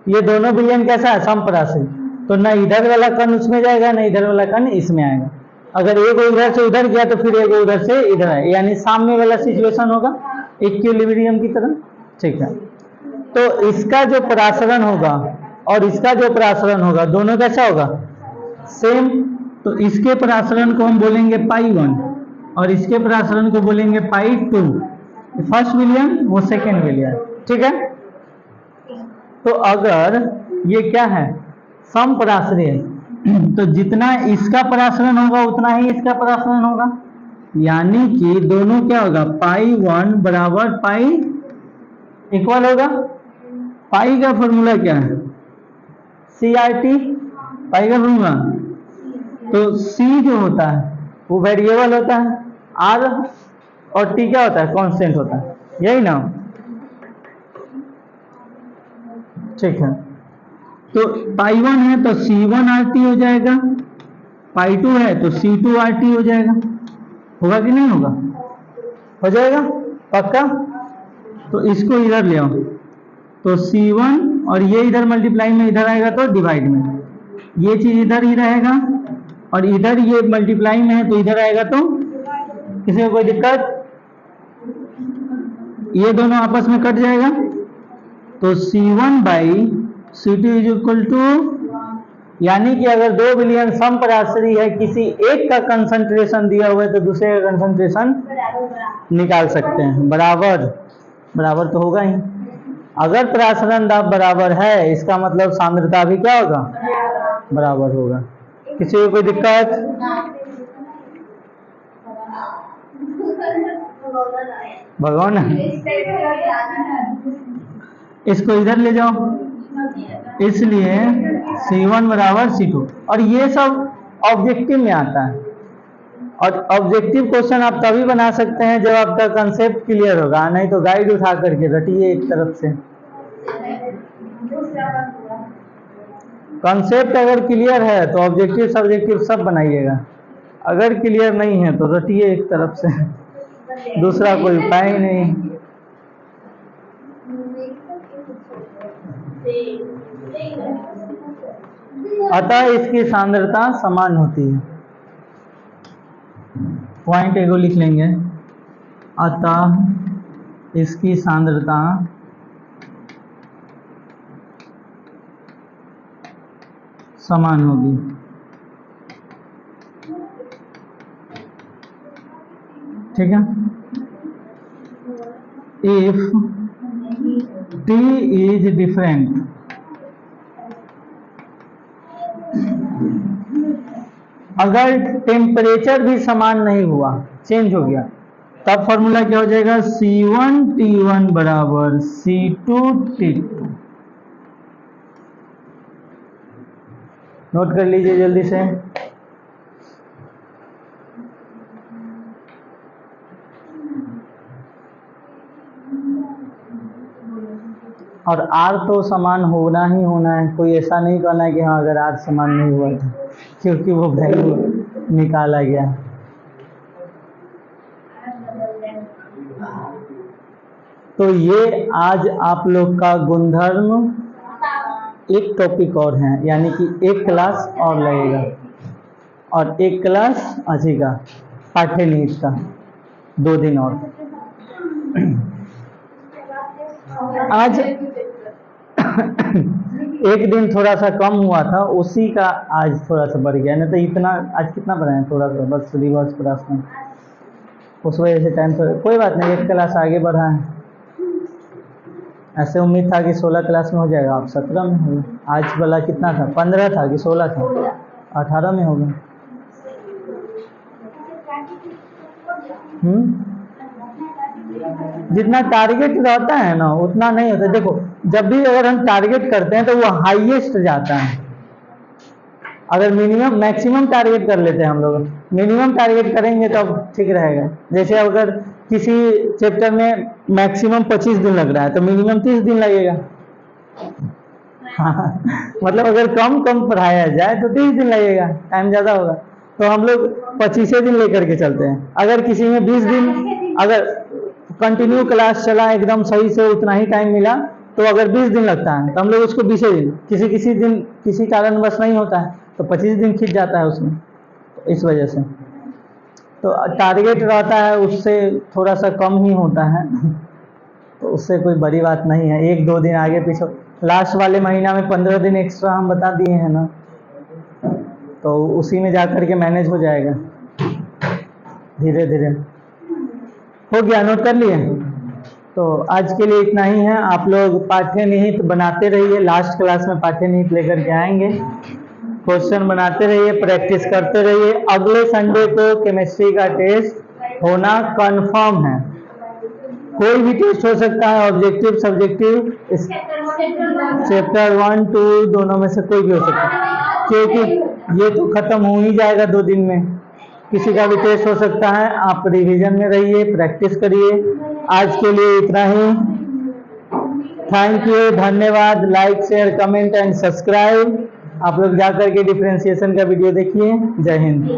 ये दोनों बिलियन कैसा है, समपराश्री, तो ना इधर वाला कण उसमें जाएगा ना इधर वाला कण इसमें आएगा। अगर एक उधर से उधर गया तो फिर एक उधर से इधर आए, यानी सामने वाला सिचुएशन होगा इक्विलिब्रियम की तरह। ठीक है, तो इसका जो परासरण होगा और इसका जो परासरण होगा दोनों कैसा होगा, सेम। तो इसके परासरण को हम बोलेंगे पाई 1 और इसके परासरण को बोलेंगे पाई 2। फर्स्ट विलियन वो सेकेंड विलियन। ठीक है, तो अगर ये क्या है, समपराश्रय है तो जितना इसका परासरण होगा उतना ही इसका परासरण होगा, यानी कि दोनों क्या होगा, पाई 1 बराबर पाई इक्वल होगा। पाई का फॉर्मूला क्या है, CRT। पाई का फॉर्मूला, तो C जो होता है वो वेरिएबल होता है, R और T क्या होता है, कांस्टेंट होता है, यही ना। ठीक है, तो पाई 1 है तो C1RT हो जाएगा, पाई 2 है तो C2RT हो जाएगा। होगा कि नहीं होगा, हो जाएगा पक्का। तो इसको इधर ले आओ, तो C1 और ये इधर मल्टीप्लाई में इधर आएगा तो डिवाइड में, ये चीज इधर ही रहेगा और इधर ये मल्टीप्लाई में है तो इधर आएगा। तो किसी को कोई दिक्कत, ये दोनों आपस में कट जाएगा, तो C1 by C2 is equal to, यानी कि अगर दो बिलियन समपराश्री है, किसी एक का कंसंट्रेशन दिया हुआ है तो दूसरे का कंसंट्रेशन निकाल सकते हैं। बराबर बराबर तो होगा ही, अगर परासरण दाब बराबर है इसका मतलब सांद्रता भी क्या होगा, बराबर होगा। किसी को कोई दिक्कत, भगवान इसको इधर ले जाओ, इसलिए C1 बराबर C2। और ये सब ऑब्जेक्टिव में आता है, और ऑब्जेक्टिव क्वेश्चन आप तभी बना सकते हैं जब आपका कंसेप्ट क्लियर होगा, नहीं तो गाइड उठा करके रटिए एक तरफ से। कंसेप्ट अगर क्लियर है तो ऑब्जेक्टिव सब्जेक्टिव सब बनाइएगा, अगर क्लियर नहीं है तो रटिए एक तरफ से, दूसरा कोई उपाय ही नहीं। अतः इसकी सांद्रता समान होती है, पॉइंट एगो लिख लेंगे, अतः इसकी सांद्रता समान होगी। ठीक है, इफ T इज डिफरेंट, अगर टेम्परेचर भी समान नहीं हुआ, चेंज हो गया, तब फॉर्मूला क्या हो जाएगा, C1T1 बराबर C2T2। नोट कर लीजिए जल्दी से। और R तो समान होना ही होना है, कोई ऐसा नहीं कहना है कि हाँ अगर R समान नहीं हुआ था, क्योंकि वो वैल्यू निकाला गया। तो ये आज आप लोग का गुणधर्म एक टॉपिक और है, यानी कि एक क्लास और लगेगा, और एक क्लास अजी का पाठ्यनिहित का 2 दिन और। आज एक दिन थोड़ा सा कम हुआ था, उसी का आज थोड़ा सा बढ़ गया, नहीं तो इतना आज कितना बढ़ा है, थोड़ा सा बस रिवर्स प्रश्न, उस वजह से टाइम थोड़ा, कोई बात नहीं, एक क्लास आगे बढ़ा है। ऐसे उम्मीद था कि 16 क्लास में हो जाएगा, आप 17 में हो गए। आज वाला कितना था, 15 था कि 16 था, 18 में हो गया। जितना टारगेट रहता है ना उतना नहीं होता। देखो जब भी अगर हम टारगेट करते हैं तो वो हाईएस्ट जाता है। अगर मिनिमम मैक्सिमम टारगेट कर लेते हैं हम लोग, मिनिमम टारगेट करेंगे तो अब ठीक रहेगा। जैसे अगर किसी चैप्टर में मैक्सिमम 25 दिन लग रहा है तो मिनिमम 30 दिन लगेगा। हाँ, मतलब अगर कम पढ़ाया जाए तो 30 दिन लगेगा, टाइम ज़्यादा होगा। तो हम लोग 25 दिन लेकर के चलते हैं। अगर किसी में 20 दिन अगर कंटिन्यू क्लास चला एकदम सही से उतना ही टाइम मिला तो अगर 20 दिन लगता है तो हम लोग उसको 20 दिन, किसी दिन किसी कारणवश नहीं होता है तो 25 दिन खींच जाता है उसमें। तो इस वजह से तो टारगेट रहता है उससे थोड़ा सा कम ही होता है तो उससे कोई बड़ी बात नहीं है। 1-2 दिन आगे पीछे, लास्ट वाले महीना में 15 दिन एक्स्ट्रा हम बता दिए हैं ना, तो उसी में जा कर के मैनेज हो जाएगा धीरे धीरे। हो गया, नोट कर लिए? तो आज के लिए इतना ही है। आप लोग पाठ्य निहित बनाते रहिए, लास्ट क्लास में पाठ्य निहित लेकर के आएंगे। क्वेश्चन बनाते रहिए, प्रैक्टिस करते रहिए। अगले संडे को केमिस्ट्री का टेस्ट होना कंफर्म है। कोई भी टेस्ट हो सकता है, ऑब्जेक्टिव सब्जेक्टिव, चैप्टर 1, 2 दोनों में से कोई भी हो सकता है, क्योंकि ये तो खत्म हो ही जाएगा 2 दिन में। किसी का भी टेस्ट हो सकता है। आप रिवीजन में रहिए, प्रैक्टिस करिए। आज के लिए इतना ही। थैंक यू, धन्यवाद। Like share comment and subscribe. आप लोग जाकर के डिफरेंशिएशन का वीडियो देखिए। जय हिंद।